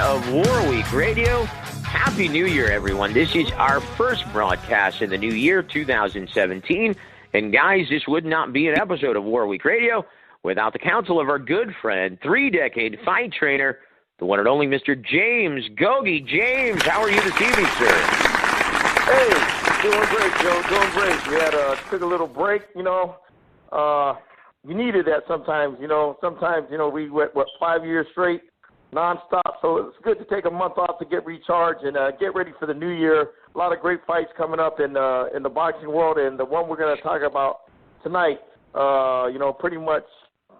of War Week Radio. Happy New Year, everyone. This is our first broadcast in the new year, 2017. And guys, this would not be an episode of War Week Radio without the counsel of our good friend, 3-decade fight trainer, the one and only Mr. James Gogue. James, how are you this evening, sir? Hey, doing great, Joe. Doing great. We had took a little break, you needed that sometimes, Sometimes, we went, 5 years straight, nonstop. So it's good to take a month off to get recharged and get ready for the new year. A lot of great fights coming up in the boxing world, and the one we're going to talk about tonight, pretty much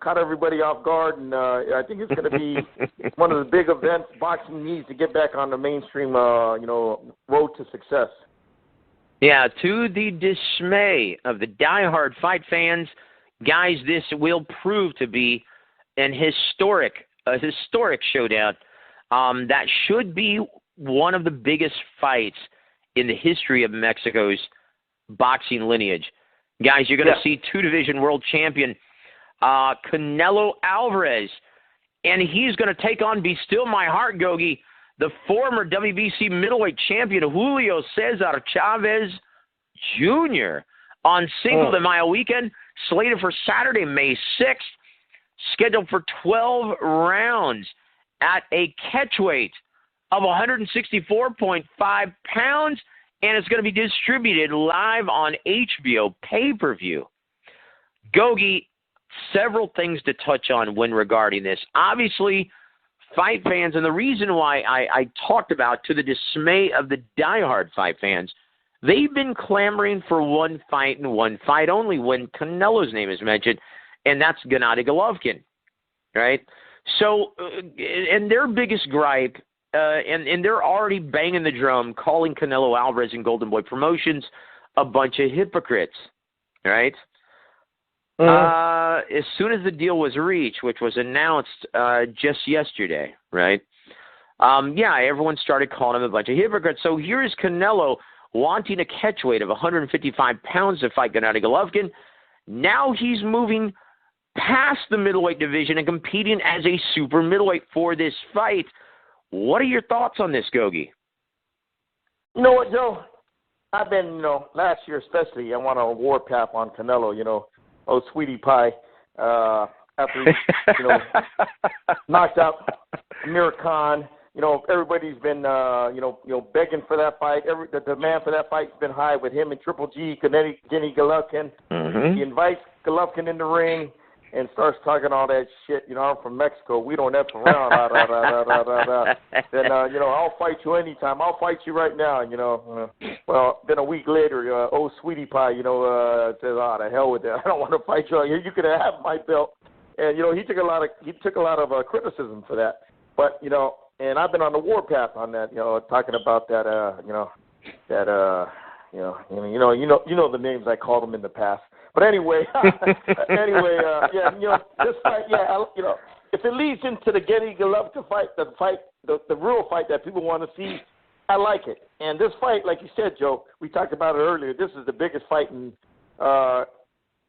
caught everybody off guard, and I think it's going to be one of the big events boxing needs to get back on the mainstream, road to success. Yeah, to the dismay of the diehard fight fans, guys, this will prove to be a historic showdown. That should be one of the biggest fights in the history of Mexico's boxing lineage. Guys, you're going to see two-division world champion Canelo Alvarez, and he's going to take on, be still my heart, Gogue, the former WBC middleweight champion Julio Cesar Chavez Jr. on Cinco de Mayo weekend, slated for Saturday, May 6th, scheduled for 12 rounds at a catchweight of 164.5 pounds, and it's going to be distributed live on HBO pay-per-view. Gogue, several things to touch on when regarding this. Obviously, fight fans, and the reason why I talked about to the dismay of the diehard fight fans, they've been clamoring for one fight and one fight only when Canelo's name is mentioned, and that's Gennady Golovkin, right? So, and their biggest gripe, and they're already banging the drum, calling Canelo Alvarez and Golden Boy Promotions a bunch of hypocrites, right? As soon as the deal was reached, which was announced just yesterday, right? Everyone started calling him a bunch of hypocrites. So here is Canelo wanting a catchweight of 155 pounds to fight Gennady Golovkin. Now he's moving past the middleweight division and competing as a super middleweight for this fight. What are your thoughts on this, Gogue? You know what, Joe? I've been, last year especially, I went on a warpath on Canelo, oh, sweetie pie, after he, knocked out Amir Khan. Everybody's been, begging for that fight. The demand for that fight's been high with him and Triple G, Gennady Golovkin. Mm-hmm. He invites Golovkin in the ring and starts talking all that shit. I'm from Mexico. We don't F around. Then, I'll fight you anytime. I'll fight you right now. Well, then a week later, oh, sweetie pie, says, the hell with that. I don't want to fight you. You could have my belt. And, he took a lot of criticism for that. But, and I've been on the warpath on that, talking about that, the names I called them in the past. But anyway, this fight, if it leads into the Gennady Golovkin fight, the real fight that people want to see, I like it. And this fight, like you said, Joe, we talked about it earlier. This is the biggest fight in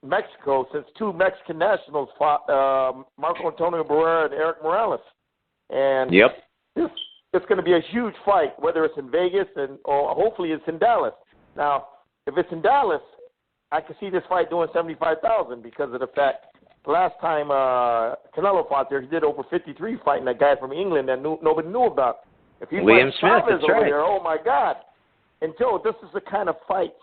Mexico since two Mexican nationals fought, Marco Antonio Barrera and Eric Morales. And it's going to be a huge fight, whether it's in Vegas or hopefully it's in Dallas. Now, if it's in Dallas, I can see this fight doing 75,000 because of the fact the last time Canelo fought there, he did over 53 fighting that guy from England that nobody knew about. If he William Smith, Chavez over right. there, oh my God! And Joe, this is the kind of fight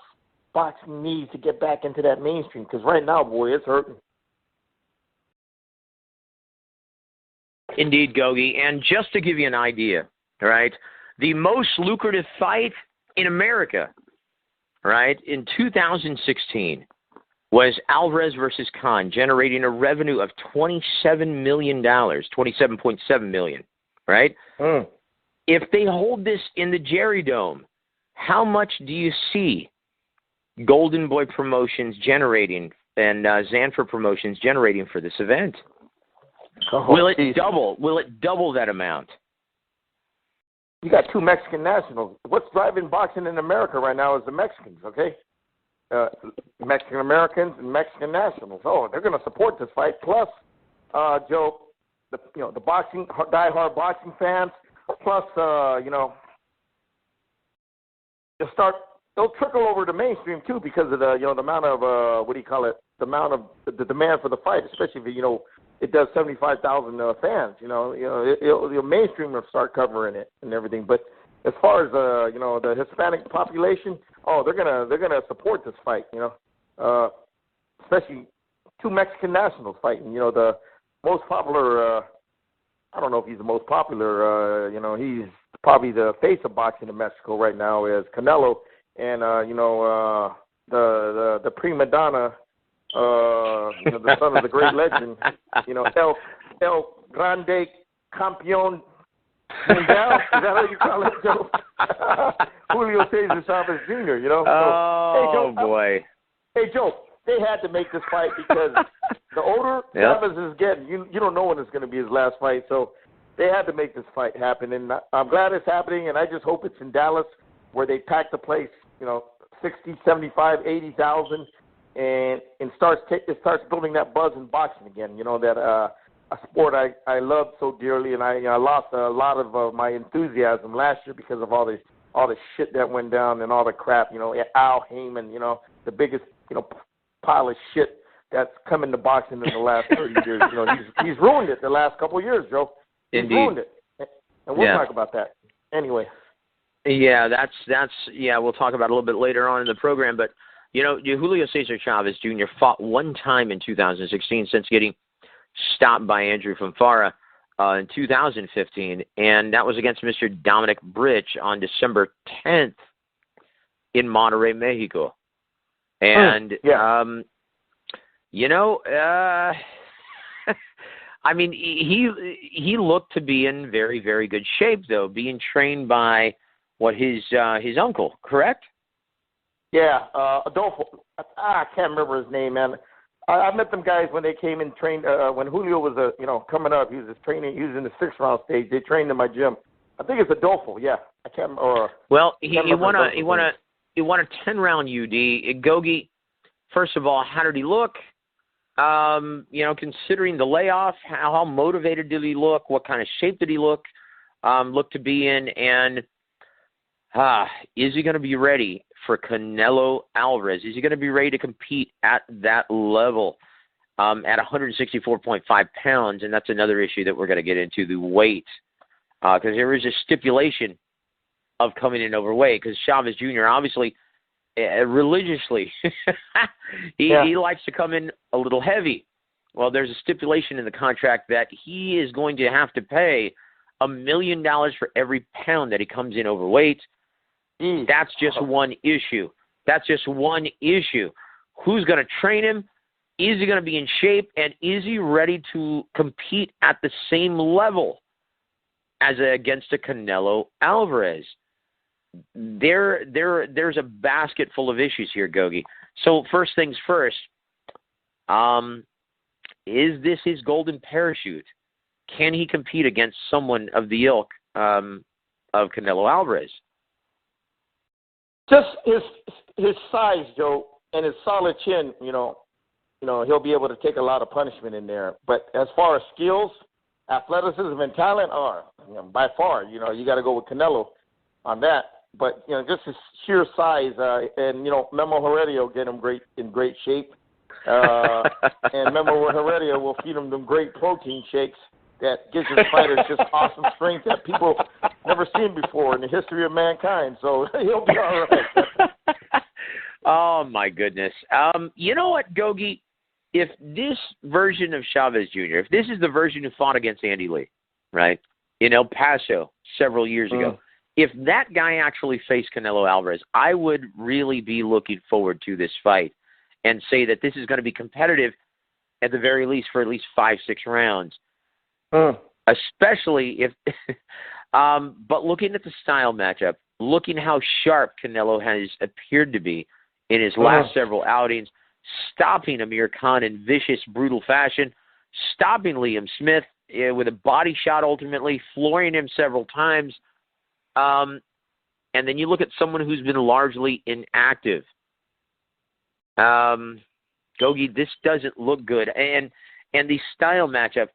boxing needs to get back into that mainstream because right now, boy, it's hurting. Indeed, Gogue. And just to give you an idea, right, the most lucrative fight in America, right, in 2016 was Alvarez versus Khan, generating a revenue of $27 million, $27.7 million, right? If they hold this in the Jerry Dome, how much do you see Golden Boy Promotions generating and Zanfer Promotions generating for this event? Will it double? Will it double that amount? You got two Mexican nationals. What's driving boxing in America right now is the Mexicans, okay? Mexican Americans and Mexican nationals. Oh, they're going to support this fight. Plus, Joe, the boxing diehard boxing fans, plus, they'll trickle over to mainstream too because of the amount of the amount of the demand for the fight, especially if it does 75,000 fans. The mainstream will start covering it and everything. But as far as the Hispanic population, they're gonna support this fight. Especially two Mexican nationals fighting. The most popular. I don't know if he's the most popular. He's probably the face of boxing in Mexico right now is Canelo, and the prima donna, the son of the great legend, El Grande Campeón Mundial. Is that how you call it, Joe? Julio Cesar Chavez Jr. Oh, hey, Joe, boy. Hey, Joe. They had to make this fight because the older Chavez is getting, you don't know when it's going to be his last fight, so they had to make this fight happen, and I'm glad it's happening, and I just hope it's in Dallas where they pack the place, 60, 75, 80,000, and it starts building that buzz in boxing again, that a sport I love so dearly, and I lost a lot of my enthusiasm last year because of all the shit that went down and all the crap, Al Heyman, the biggest, pile of shit that's come into boxing in the last 30 years. He's ruined it the last couple of years, Joe. He's ruined it. And we'll talk about that. Anyway. Yeah, we'll talk about it a little bit later on in the program. But, Julio Cesar Chavez Jr. fought one time in 2016 since getting stopped by Andrew Fonfara in 2015. And that was against Mr. Dominic Britch on December 10th in Monterrey, Mexico. And, I mean, he looked to be in very, very good shape, though, being trained by his uncle, correct? Yeah, Adolfo. I can't remember his name, man. I met them guys when they came and trained. When Julio was coming up, he was training. He was in the 6th round stage. They trained in my gym. I think it's Adolfo. Yeah, I can't remember. Well, he won a 10-round UD. Gogue, first of all, how did he look? Considering the layoff, how motivated did he look? What kind of shape did he look to be in? And is he going to be ready for Canelo Alvarez? Is he going to be ready to compete at that level at 164.5 pounds? And that's another issue that we're going to get into, the weight. Because there is a stipulation of coming in overweight, because Chavez Jr. obviously religiously he likes to come in a little heavy. Well, there's a stipulation in the contract that he is going to have to pay $1 million for every pound that he comes in overweight. That's just one issue. Who's going to train him? Is he going to be in shape? And is he ready to compete at the same level as against a Canelo Alvarez? There's a basket full of issues here, Gogue. So first things first, is this his golden parachute? Can he compete against someone of the ilk of Canelo Alvarez? Just his size, Joe, and his solid chin, he'll be able to take a lot of punishment in there. But as far as skills, athleticism, and talent are, by far, you got to go with Canelo on that. But, just his sheer size, and, Memo Heredia will get him in great shape. And Memo Heredia will feed him them great protein shakes that gives his fighters just awesome strength that people never seen before in the history of mankind. So he'll be all right. Oh, my goodness. You know what, Gogue? If this version of Chavez Jr., if this is the version who fought against Andy Lee, right, in El Paso several years ago, if that guy actually faced Canelo Alvarez, I would really be looking forward to this fight and say that this is going to be competitive at the very least for at least 5-6 rounds. Especially if but looking at the style matchup, looking how sharp Canelo has appeared to be in his last several outings, stopping Amir Khan in vicious, brutal fashion, stopping Liam Smith with a body shot ultimately, flooring him several times. And then you look at someone who's been largely inactive. Gogue, this doesn't look good. And the style matchup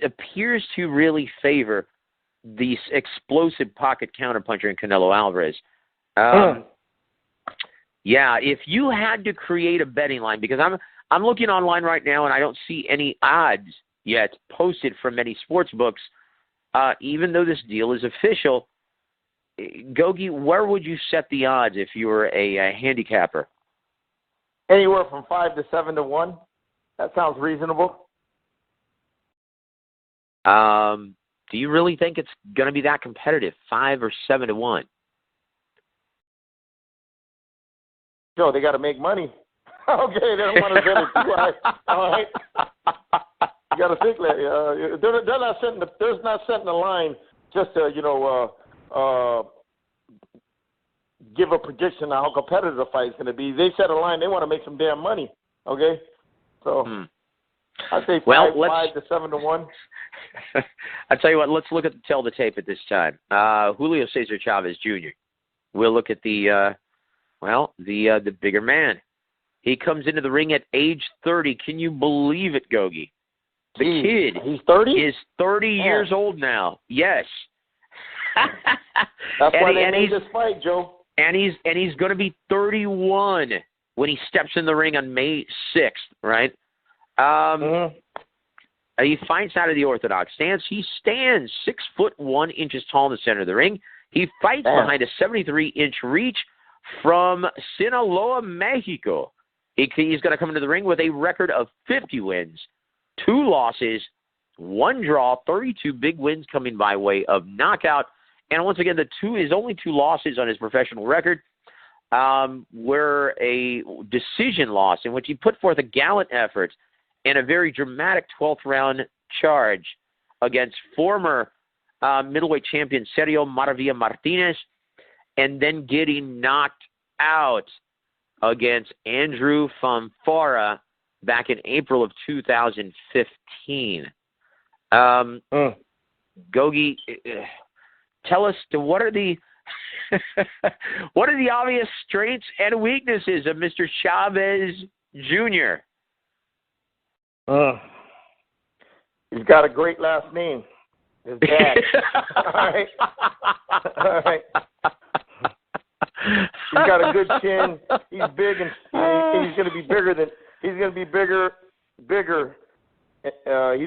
appears to really favor the explosive pocket counterpuncher in Canelo Alvarez. Yeah, if you had to create a betting line, because I'm looking online right now and I don't see any odds yet posted from many sports books, even though this deal is official. Gogue, where would you set the odds if you were a handicapper? Anywhere from 5 to 7 to 1. That sounds reasonable. Do you really think it's going to be that competitive, 5 or 7 to 1? Joe, they got to make money. Okay, they don't want to bet it too high. All right. You got to think that they're not setting the line just to give a prediction on how competitive the fight is going to be. They set a line. They want to make some damn money. Okay, so I'd say 5 to 7 to 1. I tell you what. Let's look at the tape at this time. Julio Cesar Chavez Jr. We'll look at the bigger man. He comes into the ring at age 30. Can you believe it, Gogue? The kid he's 30? is 30 years old now. Yes. That's why they made this fight, Joe. And he's going to be 31 when he steps in the ring on May 6th, right? He fights out of the orthodox stance. He stands 6'1" tall in the center of the ring. He fights behind a 73-inch reach from Sinaloa, Mexico. He's going to come into the ring with a record of 50 wins, 2 losses, 1 draw, 32 big wins coming by way of knockout. And once again, his only 2 losses on his professional record were a decision loss in which he put forth a gallant effort and a very dramatic 12th round charge against former middleweight champion Sergio Maravilla Martinez, and then getting knocked out against Andrew Fonfara back in April of 2015. Gogue, tell us what are the obvious strengths and weaknesses of Mr. Chavez Jr.? He's got a great last name. His dad. All right. All right. He's got a good chin. He's big, and he's going to be bigger than. He's going to be bigger. He's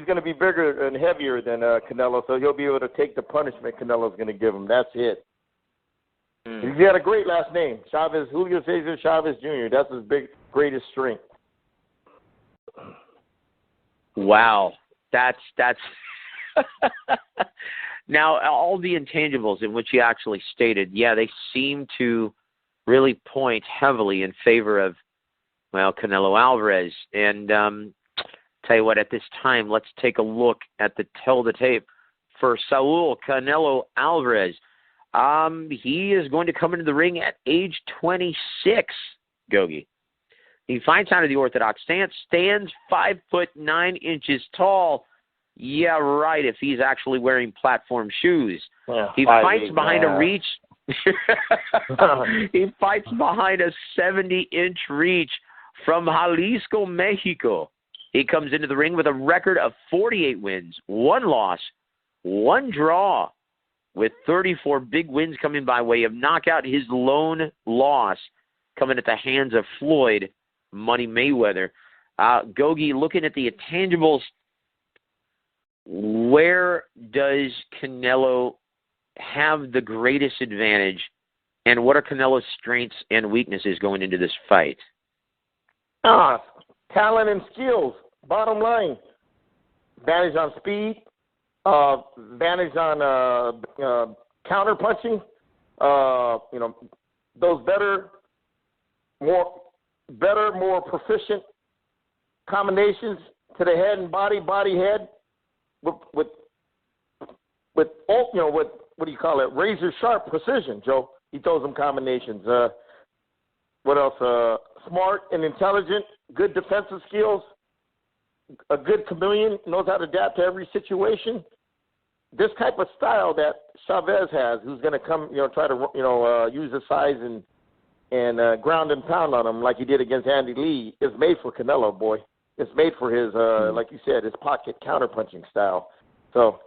going to be bigger and heavier than Canelo, so he'll be able to take the punishment Canelo's going to give him. That's it. He's got a great last name, Chavez, Julio Cesar Chavez Jr. That's his greatest strength. Wow, that's. Now, all the intangibles in which you actually stated, they seem to really point heavily in favor of, Canelo Alvarez. And tell you what, at this time, let's take a look at the tape for Saul Canelo Alvarez. He is going to come into the ring at age 26, Gogue. He fights out of the orthodox stance, stands 5'9" tall. Yeah, right, if he's actually wearing platform shoes. He fights behind a reach. He fights behind a 70-inch reach from Jalisco, Mexico. He comes into the ring with a record of 48 wins, 1 loss, 1 draw, with 34 big wins coming by way of knockout. His lone loss coming at the hands of Floyd Money Mayweather. Gogue, looking at the intangibles, where does Canelo have the greatest advantage, and what are Canelo's strengths and weaknesses going into this fight? Talent and skills, bottom line. Advantage on speed, advantage on counter-punching, those better, more proficient combinations to the head and body, head, with what do you call it? Razor sharp precision, Joe. He throws them combinations. What else? Smart and intelligent, good defensive skills, a good chameleon, knows how to adapt to every situation. This type of style that Chavez has, who's going to come, try to, use his size and ground and pound on him like he did against Andy Lee, is made for Canelo, boy. It's made for his, like you said, his pocket counterpunching style. So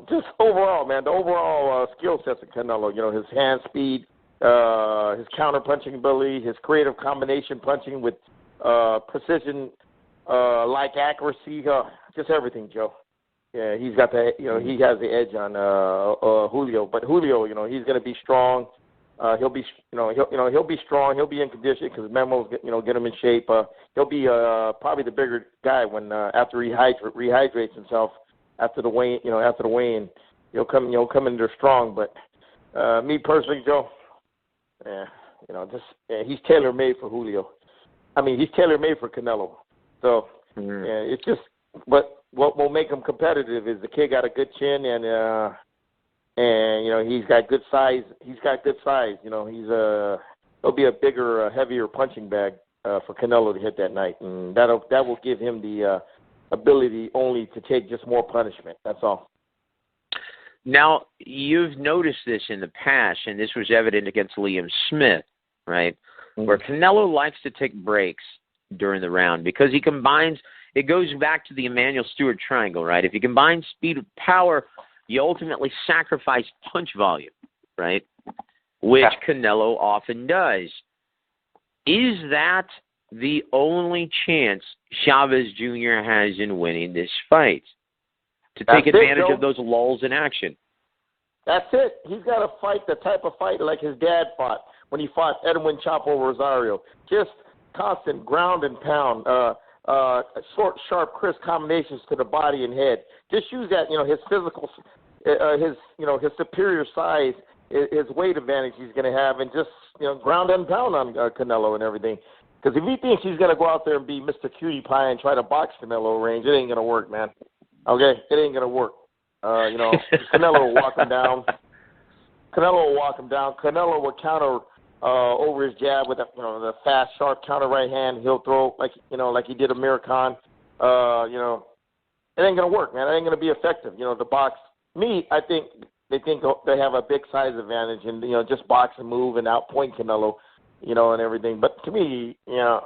just overall, man, the overall skill sets of Canelo, his hand speed, his counter-punching ability, his creative combination punching with precision, like accuracy, just everything, Joe. Yeah, he's got the, he has the edge on Julio. But Julio, he's going to be strong. He'll be, he'll be strong. He'll be in condition because Memo's, get him in shape. He'll be probably the bigger guy when after he rehydrates himself after the weigh, he'll come in there strong. But me personally, Joe, he's tailor made for Julio. I mean, he's tailor made for Canelo. So it's just, but what will make him competitive is the kid got a good chin and he's got good size. He's got good size. He'll be a bigger, heavier punching bag for Canelo to hit that night, and that will give him the ability only to take just more punishment. That's all. Now, you've noticed this in the past, and this was evident against Liam Smith, right, where Canelo likes to take breaks during the round because he combines – it goes back to the Emmanuel Stewart triangle, right? If you combine speed with power, you ultimately sacrifice punch volume, right, which Canelo often does. Is that the only chance Chavez Jr. has in winning this fight? To take advantage of those lulls in action. That's it. He's got to fight the type of fight like his dad fought when he fought Edwin Chapo Rosario. Just constant ground and pound, short, sharp, crisp combinations to the body and head. Just use that, his physical, his superior size, his weight advantage he's going to have, and just, ground and pound on Canelo and everything. Because if he thinks he's going to go out there and be Mr. Cutie Pie and try to box Canelo range, it ain't going to work, man. Okay, it ain't gonna work. Canelo will walk him down. Canelo will counter over his jab with the fast, sharp counter right hand. He'll throw like he did Amir Khan. It ain't gonna work, man. It ain't gonna be effective. The box. I think they have a big size advantage and just box and move and outpoint Canelo, and everything. But to me, that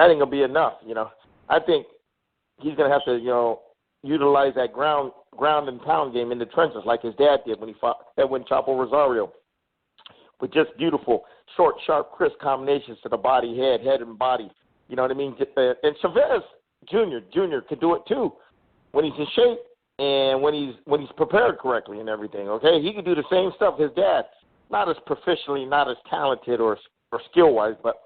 ain't gonna be enough. I think he's gonna have to utilize that ground and pound game in the trenches like his dad did when he fought Edwin Chapo Rosario, with just beautiful, short, sharp, crisp combinations to the body, head and body. You know what I mean? And Chavez Jr. could do it too when he's in shape and when he's prepared correctly and everything. Okay, he could do the same stuff his dad, not as proficiently, not as talented or skill wise, but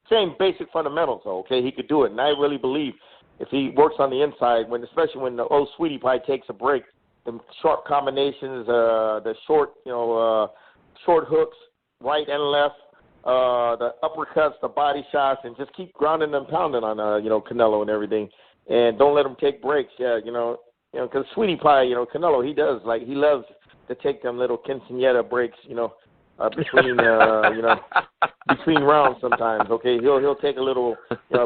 same basic fundamentals. Though, okay, he could do it, and I really believe. If he works on the inside, especially when the old sweetie pie takes a break, the sharp combinations, the short hooks, right and left, the uppercuts, the body shots, and just keep grounding and pounding on Canelo and everything, and don't let him take breaks. Yeah, because sweetie pie, Canelo, he loves to take them little quinceañera breaks, between between rounds sometimes. Okay, he'll take a little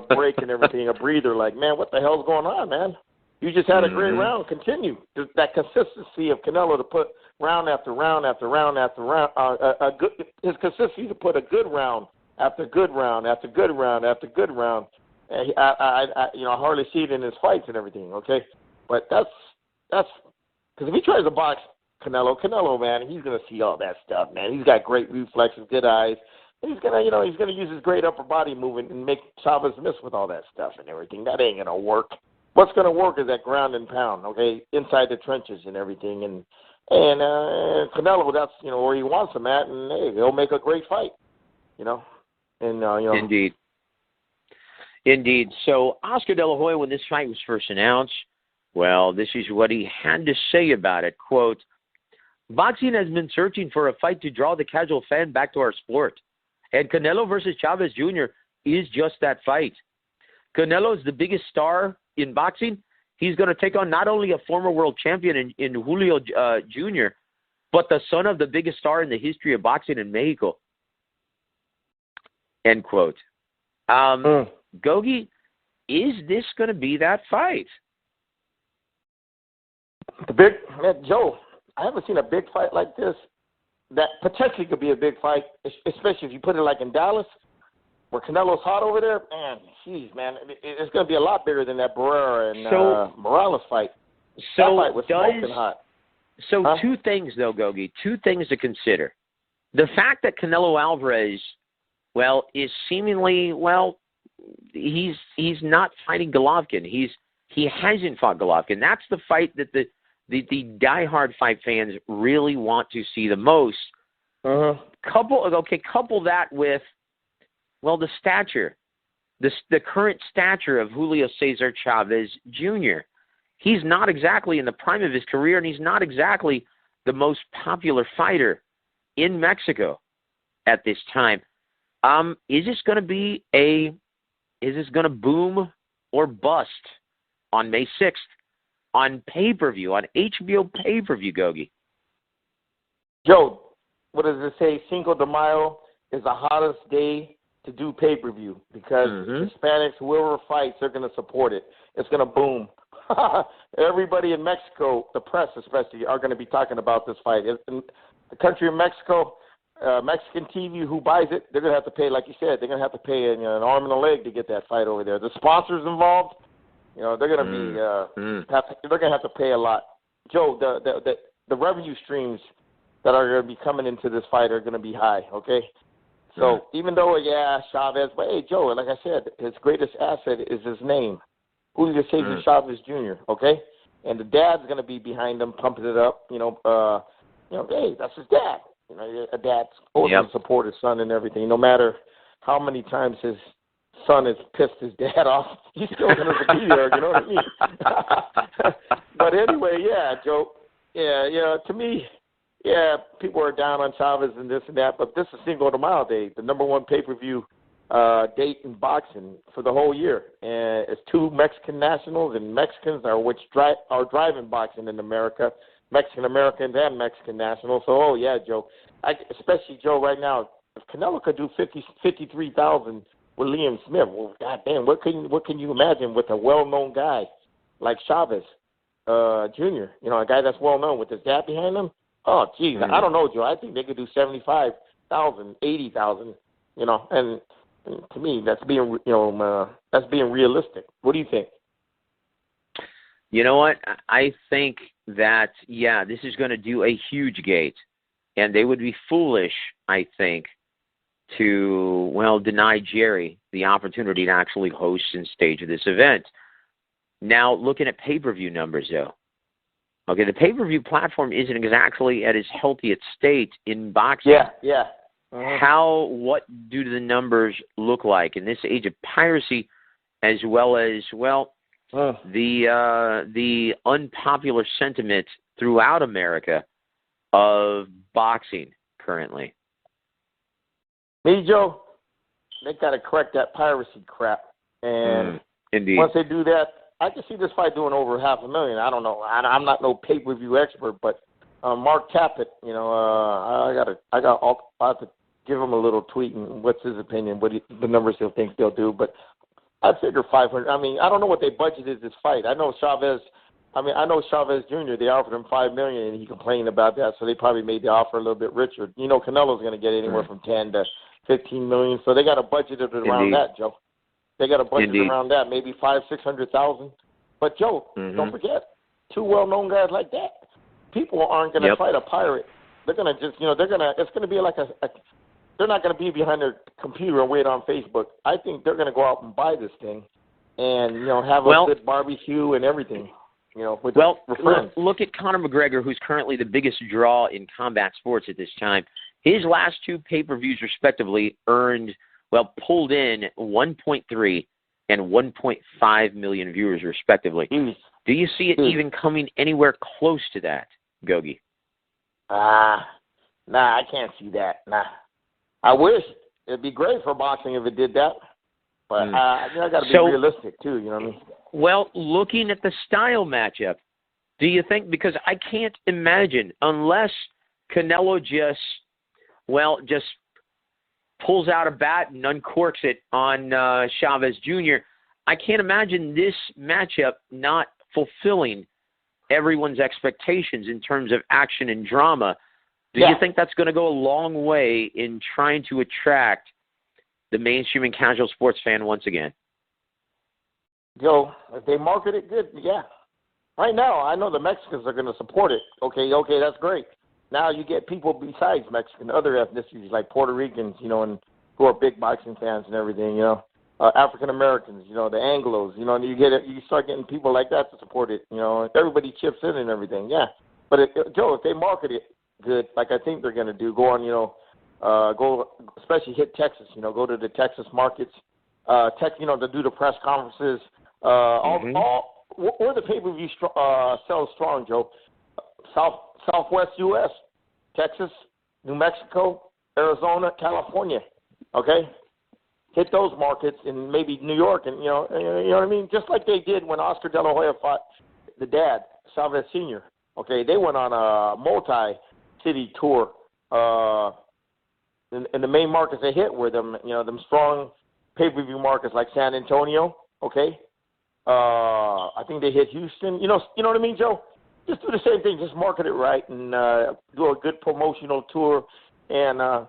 break and everything, a breather. Like, man, what the hell's going on, man? You just had a great round. Continue. That consistency of Canelo to put round after round after round after round. His consistency to put a good round after good round after good round after good round. I hardly see it in his fights and everything. Okay, but that's because if he tries to box Canelo, man, he's gonna see all that stuff, man. He's got great reflexes, good eyes. And he's gonna use his great upper body movement and make Chavez miss with all that stuff and everything. That ain't gonna work. What's gonna work is that ground and pound, okay, inside the trenches and everything. And Canelo, that's where he wants him at, and hey, he'll make a great fight, And Indeed. So Oscar De La Hoya, when this fight was first announced, well, this is what he had to say about it. Quote, "Boxing has been searching for a fight to draw the casual fan back to our sport. And Canelo versus Chavez Jr. is just that fight. Canelo is the biggest star in boxing. He's going to take on not only a former world champion in Julio Jr., but the son of the biggest star in the history of boxing in Mexico." End quote. Gogue, is this going to be that fight? Joe, I haven't seen a big fight like this that potentially could be a big fight, especially if you put it like in Dallas, where Canelo's hot over there. Man, geez, man, it's going to be a lot bigger than that Barrera and Morales fight. So that fight was smoking hot. So two things, though, Gogue. Two things to consider. The fact that Canelo Alvarez, well, is seemingly, well, he's not fighting Golovkin. He hasn't fought Golovkin. That's the fight that the diehard fight fans really want to see the most. Couple that with, well, the stature, the current stature of Julio Cesar Chavez Jr. He's not exactly in the prime of his career, and he's not exactly the most popular fighter in Mexico at this time. Is this going to boom or bust on May 6th on pay-per-view, on HBO pay-per-view, Gogue? Joe, what does it say? Cinco de Mayo is the hottest day to do pay-per-view because Hispanics, whoever fights, they're going to support it. It's going to boom. Everybody in Mexico, the press especially, are going to be talking about this fight. In the country of Mexico, Mexican TV, who buys it, they're going to have to pay, like you said, they're going to have to pay an arm and a leg to get that fight over there. The sponsors involved, they're going to be they're going to have to pay a lot. Joe, the revenue streams that are going to be coming into this fight are going to be high. Okay, so even though Chavez, but hey Joe, like I said, his greatest asset is his name, Julio Cesar Chavez Jr. Okay, and the dad's going to be behind him, pumping it up. Hey, that's his dad. A dad's always going to support his son and everything, no matter how many times his son has pissed his dad off. He's still going to be there. You know what I mean? But anyway, Joe. To me, people are down on Chavez and this and that, but this is Cinco de Mayo Day, the number one pay-per-view date in boxing for the whole year, and it's two Mexican nationals, and Mexicans are driving boxing in America. Mexican Americans and Mexican nationals. So, Joe, especially Joe right now, if Canelo could do 53,000 with Liam Smith, well, goddamn, what can you imagine with a well-known guy like Chavez Jr., a guy that's well-known with his dad behind him? Oh, geez, I don't know, Joe. I think they could do 75,000, 80,000, and to me, that's being, that's being realistic. What do you think? You know what? I think that, this is going to do a huge gate. And they would be foolish, I think, to, deny Jerry the opportunity to actually host and stage this event. Now, looking at pay-per-view numbers, though. Okay, the pay-per-view platform isn't exactly at its healthiest state in boxing. Yeah. What do the numbers look like in this age of piracy, as well as, the unpopular sentiment throughout America of boxing currently? Me, Joe, they got to correct that piracy crap. And indeed. Once they do that, I can see this fight doing over $500,000. I don't know. I'm not no pay-per-view expert, but Mark Tappet, I have to give him a little tweet and what's his opinion, the numbers he'll think they'll do. But I figure 500. I mean, I don't know what they budgeted this fight. I know Chavez Jr., they offered him $5 million, and he complained about that, so they probably made the offer a little bit richer. Canelo's going to get anywhere from 10 to 15 million, so they got to budget it around that, Joe. They got to budget around that, maybe 500,000-600,000. But Joe, don't forget, two well-known guys like that, people aren't going to fight a pirate. They're going to just, it's going to be like they're not going to be behind their computer and wait on Facebook. I think they're going to go out and buy this thing and, have a good barbecue and everything, with friends. Look at Conor McGregor, who's currently the biggest draw in combat sports at this time. His last two pay-per-views, respectively, pulled in 1.3 and 1.5 million viewers, respectively. Do you see it even coming anywhere close to that, Gogue? Nah, I can't see that. Nah. I wish. It'd be great for boxing if it did that. But I got to be realistic, too, you know what I mean? Well, looking at the style matchup, do you think, because I can't imagine, unless Canelo just pulls out a bat and uncorks it on Chavez Jr., I can't imagine this matchup not fulfilling everyone's expectations in terms of action and drama. Do you think that's going to go a long way in trying to attract the mainstream and casual sports fan once again? Joe, if they market it good, right now, I know the Mexicans are going to support it. Okay, that's great. Now you get people besides Mexican, other ethnicities like Puerto Ricans, and who are big boxing fans and everything, African Americans, the Anglos, and you start getting people like that to support it, everybody chips in and everything, yeah. But Joe, if they market it good, like I think they're going to do, go on, especially hit Texas, go to the Texas markets, to do the press conferences, where the pay-per-view sells strong, Joe, Southwest U.S., Texas, New Mexico, Arizona, California, okay? Hit those markets and maybe New York, and you know what I mean? Just like they did when Oscar De La Hoya fought the dad, Chavez Jr., okay? They went on a multi-city tour, and the main markets they hit were them strong pay-per-view markets like San Antonio, okay? I think they hit Houston. You know what I mean, Joe? Just do the same thing. Just market it right and do a good promotional tour, and the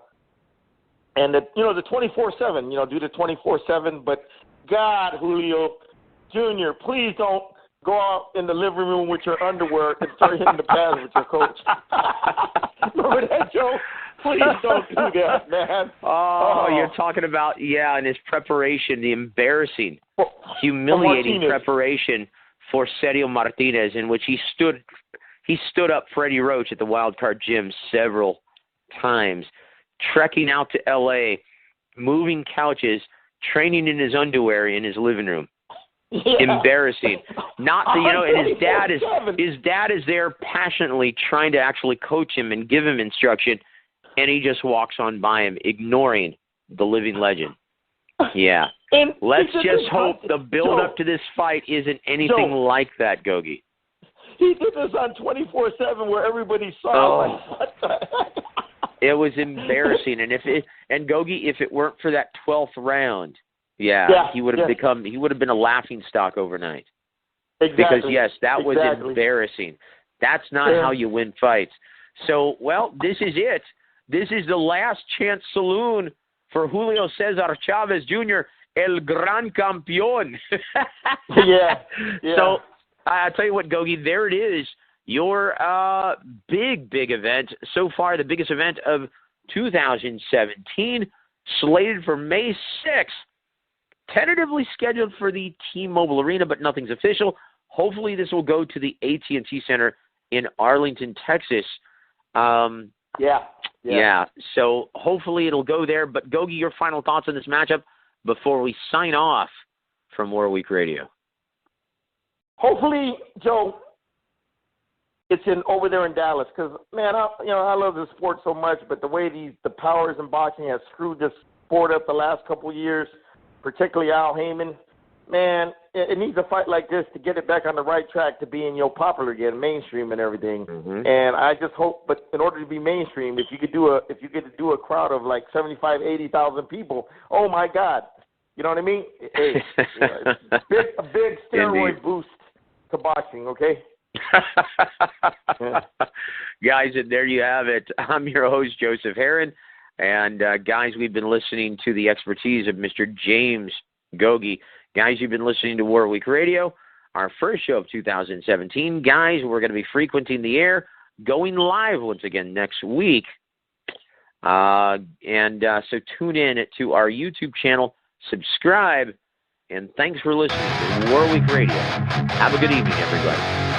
24/7. Do the 24/7. But God, Julio Jr., please don't go out in the living room with your underwear and start hitting the pads with your coach. Remember that, Joe? Please don't do that, man. Oh, you're talking about, in his preparation, the embarrassing, humiliating preparation for Sergio Martinez, in which he stood up Freddie Roach at the Wild Card Gym several times, trekking out to L.A., moving couches, training in his underwear in his living room. Yeah. Embarrassing. Not the, and his dad is there passionately trying to actually coach him and give him instruction, and he just walks on by him, ignoring the living legend. Yeah. And let's just hope the build-up to this fight isn't anything like that, Gogue. He did this on 24/7 where everybody saw like, what the heck? It was embarrassing. And Gogue, if it weren't for that 12th round, he would have been a laughing stock overnight. Exactly. Because, yes, that was embarrassing. That's not how you win fights. So, this is it. This is the last chance saloon for Julio Cesar Chavez Jr., El Gran Campeón. Yeah. So, I tell you what, Gogue, there it is. Your big event, so far the biggest event of 2017, slated for May 6th. Tentatively scheduled for the T-Mobile Arena, but nothing's official. Hopefully this will go to the AT&T Center in Arlington, Texas. Yeah. So hopefully it'll go there. But Gogue, your final thoughts on this matchup before we sign off from Warweek Radio? Hopefully, Joe, it's over there in Dallas because, man, I love this sport so much, but the way the powers in boxing have screwed this sport up the last couple of years, particularly Al Heyman, man, it needs a fight like this to get it back on the right track to being popular again, mainstream and everything. Mm-hmm. And I just hope, but in order to be mainstream, if you get to do a crowd of like 75,000, 80,000 people, oh my God, you know what I mean? Hey, a big steroid boost to boxing, okay? Guys, and there you have it. I'm your host, Joseph Herron. And guys, we've been listening to the expertise of Mr. James Gogue. Guys, you've been listening to Warweek Radio, our first show of 2017. Guys, we're going to be frequenting the air, going live once again next week. So tune in to our YouTube channel, subscribe, and thanks for listening to Warweek Radio. Have a good evening, everybody.